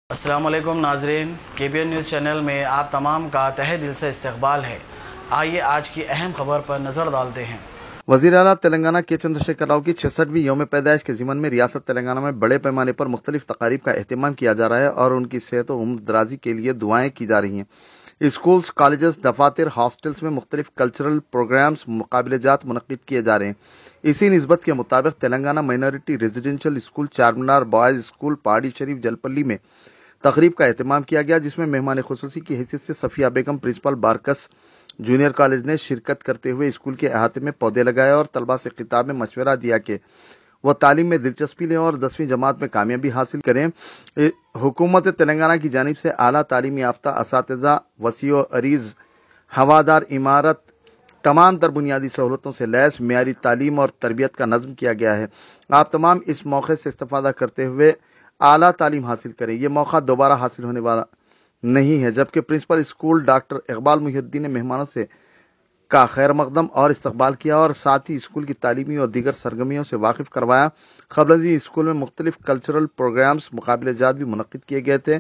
अस्सलाम वालेकुम नाज़रीन, KBN न्यूज़ चैनल में आप तमाम का तहे दिल से इस्तकबाल है। आइए आज की अहम खबर पर नज़र डालते हैं। वज़ीर आला तेलंगाना के चंद्रशेखर राव की 66वीं यौम पैदाइश के ज़िमन में रियासत तेलंगाना में बड़े पैमाने पर मुख्तलिफ तकारीब का एहतमाम किया जा रहा है और उनकी सेहत व उम्र दराजी के लिए दुआएं की जा रही हैं। स्कूल्स, कॉलेजेस, दफातर, हॉस्टल्स में मुख्तलिफ कल्चरल प्रोग्राम्स, मुकाबलेजात मुनक्किद किए जा रहे हैं। इसी निस्बत के मुताबिक Telangana minority residential school Charminar boys school पहाड़ी शरीफ जलपल्ली में तकरीब का एहतमाम किया गया, जिसमें मेहमान खुसूसी की हैसियत से सफिया बेगम प्रिंसिपल बारकस जूनियर कॉलेज ने शिरकत करते हुए स्कूल के अहाते में पौधे लगाए और तलबा से खिताब में मशवरा दिया कि वह तालीम में दिलचस्पी लें और 10वीं जमात में कामयाबी हासिल करें। हुकूमत तेलंगाना की जानिब से आला तालीम याफ्ता असातिज़ा, वसीओ अरीज हवादार इमारत, तमाम तर बुनियादी सहूलतों से लैस मियारी तालीम और तरबियत का नज़्म किया गया है। आप तमाम इस मौके से इस्तेफादा करते हुए आला तालीम हासिल करें। यह मौका दोबारा हासिल होने वाला नहीं है। जबकि principal school doctor Iqbal Muhiuddin ने मेहमानों से का खैर मकदम और इस्तकबाल किया और साथ ही स्कूल की तालीमी और दीगर सरगर्मियों से वाकिफ करवाया। खबरजी स्कूल में मुख्तलिफ कल्चरल प्रोग्राम्स, मुकाबलेजात भी मुनक्किद किए गए थे।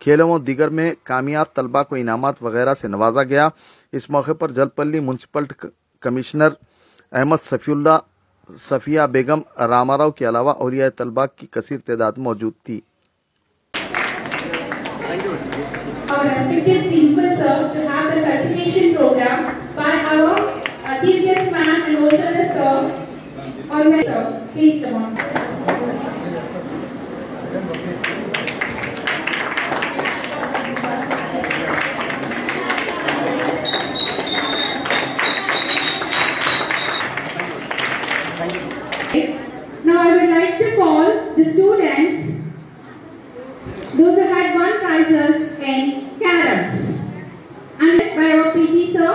खेलों व दीगर में कामयाब तलबा को इनामात वगैरह से नवाजा गया। इस मौके पर जलपल्ली म्यूनसिपल कमिश्नर अहमद सफीउल्लाह, सफिया बेगम, रामाराव के अलावा औलिया तलबा की कसीर तादाद मौजूद थी। Our respected principal sir to have the certification program by our chief guest man and also the sir. Or sir, please come on. Now I would like to call the students, those who had won prizes in caroms, and by our PT sir.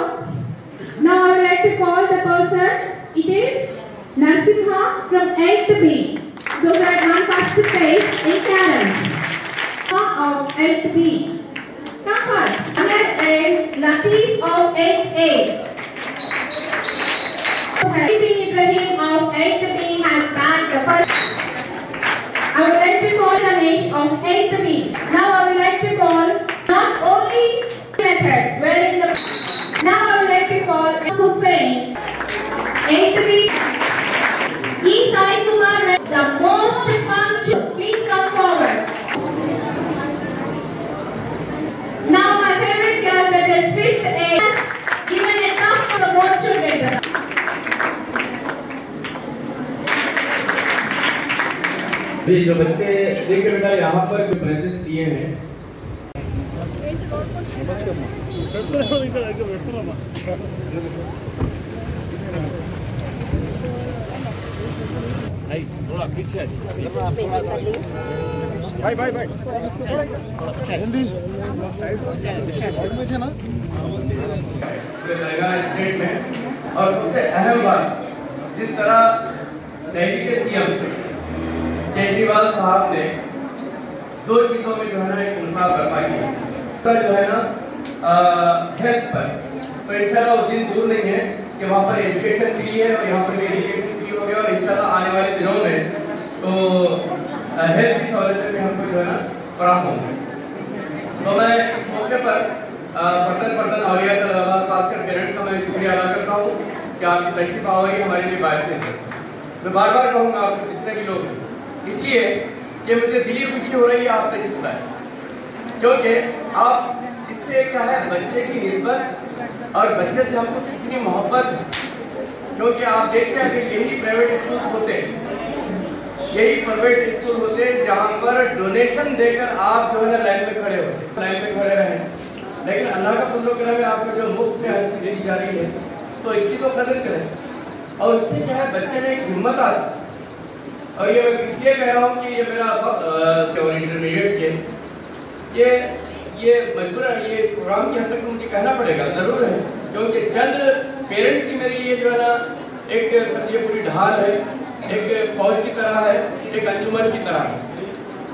Now I would like to call the person. It is Narsimha from 8th B. Those who had won first place in caroms of 8th B. Come first. Next is Latif of 8th A. Ibrahim of 8th B has bagged the first. I would like to call Ramesh of 8th B. Now I would like to call not only methods wherein the. Now I would like to call Hussain 8th B. Sai Kumar, the most punctual. Please come forward. Now my favorite girl, that is 5th A, given a cup for the both children. जो बच्चे देखिए बेटा यहाँ पर जो presence किए हैं, थोड़ा पीछे भाई भाई भाई हिंदी स्टेट में। और सबसे अहम बात, जिस तरह दिल्ली के सीएम केजरीवाल साहब ने 2 चीजों में जो है ना एक उनका बर्पा किया, जो है ना हेल्थ पर, तो इंशाल्लाह उस दिन दूर नहीं है कि वहाँ पर एजुकेशन फ्री है और यहाँ पर भी एजुकेशन फ्री हो गया और इंशाल्लाह आने वाले दिनों में तो हेल्थ की सहूलतें भी हमको जो है ना फराहम होंगी। तो मैं इस मौके पर फर्दर औलिया खासकर पेरेंट्स का मैं शुक्रिया अदा करता हूँ कि आपकी तशरीफ आओगी हमारे लिए बायस है। मैं बार बार कहूँगा आपको जितने भी लोग हैं, इसलिए कि मुझे दिली खुशी हो रही है आप तशरीफ लाए, क्योंकि आप इससे क्या है बच्चे की निस्बत और बच्चे से हमको कितनी मोहब्बत है। क्योंकि आप देखते हैं कि यही प्राइवेट स्कूल होते हैं जहाँ पर डोनेशन देकर आप जो है ना लाइन में खड़े रहे, लेकिन अल्लाह का फजल करम है आपको जो मुफ्त में हर चीज दी जा रही है, तो इसकी तो कदर करें। और इससे क्या है बच्चे में एक हिम्मत आती। और ये मैं इसलिए कह रहा हूँ कि ये मेरा इंटरमीडिएट के ये मजबूर है, ये इस प्रोग्राम की हद तक मुझे कहना पड़ेगा ज़रूर है, क्योंकि चंद पेरेंट्स ही मेरे लिए जो है ना एक पूरी ढाल है, एक फौज की तरह है, एक अंजुमन की तरह है।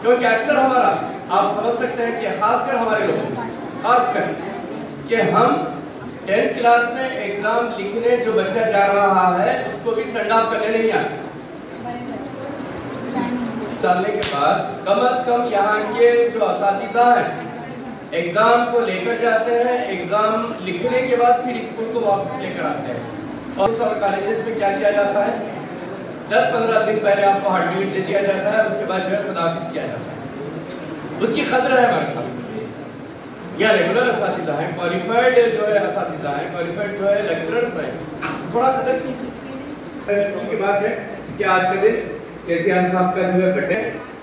क्योंकि अक्सर हमारा आप समझ सकते हैं कि खासकर हमारे लोग खासकर कि हम 10th क्लास में एग्जाम लिखने जो बच्चा जा रहा है उसको भी स्टैंड अप करने नहीं आता। डालने के बाद कम से कम यहाँ के जो असातिज़ा हैं एग्जाम को लेकर जाते हैं, एग्जाम लिखने के बाद फिर स्कूल को वापस लेकर आते हैं। और कॉलेजेस में क्या किया जाता है, 10-15 दिन पहले आपको हार्टबीट दे दिया जाता है, उसके बाद जो है खुदाफिज किया जाता है। उसकी कदर है हमारे पास। या रेगुलर असातिज़ा हैं, क्वालिफाइड जो है असातिज़ा हैं, क्वालिफाइड जो है लेक्चरर्स हैं, थोड़ा कदर की बात है कि आज के दिन केसीआर साहब का जो है बर्थडे,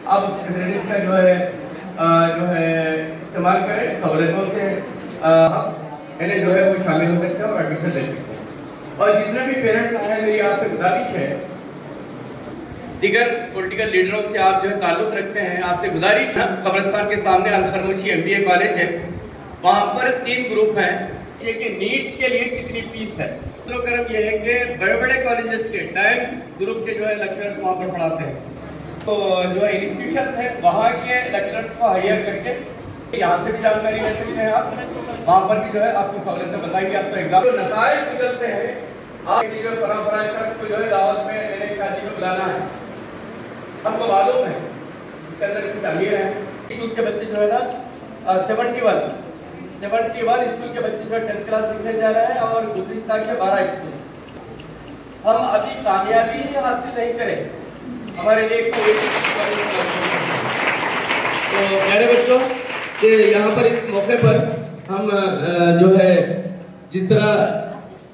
आप उस फैसिलिटीज का जो है इस्तेमाल करें, सहूलियतों से इन्हें जो है वो शामिल हो सकते हैं और एडमिशन ले सकते हैं। और जितने भी पेरेंट्स आए हैं, मेरी आपसे गुजारिश है, दीगर पॉलिटिकल लीडरों से आप जो है ताल्लुक रखते हैं, आपसे गुजारिश है, कब्रिस्तान के सामने अल-खरमोशी MBA कॉलेज है, वहाँ पर 3 ग्रुप हैं। ये कि नीट के लिए कितनी फीस है, तो कर्म ये है कि बड़े-बड़े कॉलेजेस के टाइम्स ग्रुप के जो है लेक्चरर्स वहाँ पर पढ़ाते हैं, तो जो है इंस्टीट्यूशन है वहाँ के लेक्चरर्स को हायर करके यहाँ से भी जानकारी ले सकते हैं आप, वहाँ पर भी जो है आपको सहूलियत से बताएंगे। आपको एग्जाम जो नताइज निकलते हैं, आप जो परंपरा शख्स को जो है दावत में लेने शादी में बुलाना है, हमको मालूम है इसके अंदर कुछ अमीर है। स्कूल के बच्चे जो है ना 71 स्कूल के बच्चे जो 10th क्लास लिखने जा रहे हैं और दूसरी तारीख से 12 स्कूल। हम अभी कामयाबी हासिल नहीं करें, हमारे लिए कोई तो प्यारे बच्चों कि यहाँ पर इस मौके पर हम जो है जिस तरह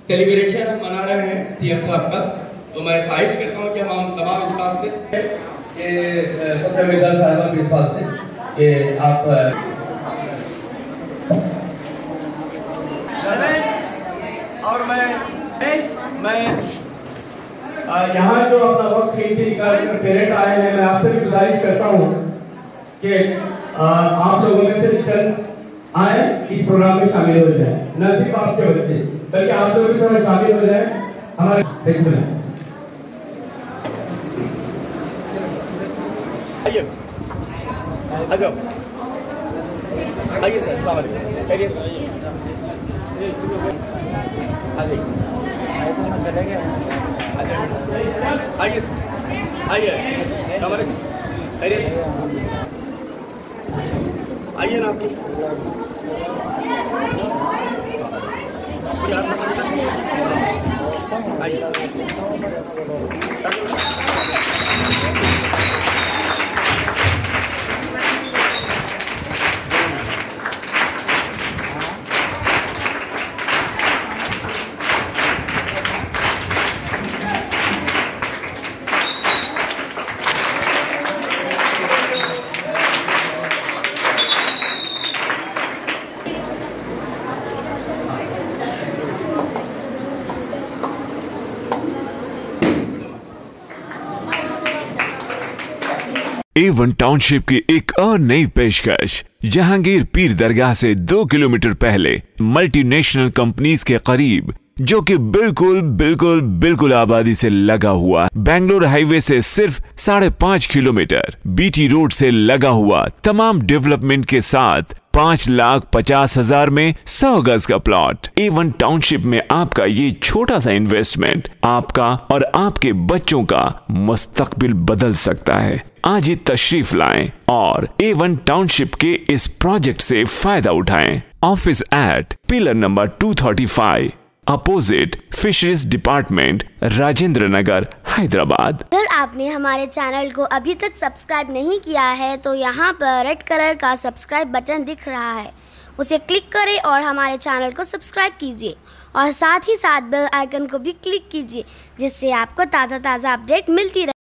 सेलिब्रेशन हम मना रहे हैं CM साहब का, तो मैं ख्वाहिश करता हूँ कि हम तमाम स्टाफ से सबसे मिर्जा साहब प्रिंसिपल से कि आप और मैं यहाँ जो अपना वक्त कीमती निकाल कर पेरेंट आए हैं, मैं आपसे भी गुजारिश करता हूँ कि आप लोगों में से चंद आए इस प्रोग्राम में शामिल हो जाए, न सिर्फ आपके बच्चे बल्कि आप लोग भी थोड़ा शामिल हो जाए हमारे में। आइए आइए सर, अस्सलाम वालेकुम, खैरियत से आइए आइए आइए ना A1 टाउनशिप की एक और नई पेशकश। जहांगीर पीर दरगाह से 2 किलोमीटर पहले मल्टीनेशनल कंपनीज के करीब, जो कि बिल्कुल आबादी से लगा हुआ, बेंगलोर हाईवे से सिर्फ 5.5 किलोमीटर, BT रोड से लगा हुआ, तमाम डेवलपमेंट के साथ 5,50,000 में 100 गज का प्लॉट। A1 टाउनशिप में आपका ये छोटा सा इन्वेस्टमेंट आपका और आपके बच्चों का मुस्तकबिल बदल सकता है। आज ही तशरीफ लाएं और A1 टाउनशिप के इस प्रोजेक्ट से फायदा उठाएं। Office at pillar number 235 opposite fisheries department, Rajendra Nagar, Hyderabad. अगर आपने हमारे चैनल को अभी तक सब्सक्राइब नहीं किया है तो यहाँ पर रेड कलर का सब्सक्राइब बटन दिख रहा है, उसे क्लिक करें और हमारे चैनल को सब्सक्राइब कीजिए और साथ ही साथ बेल आइकन को भी क्लिक कीजिए, जिससे आपको ताज़ा अपडेट मिलती रहे।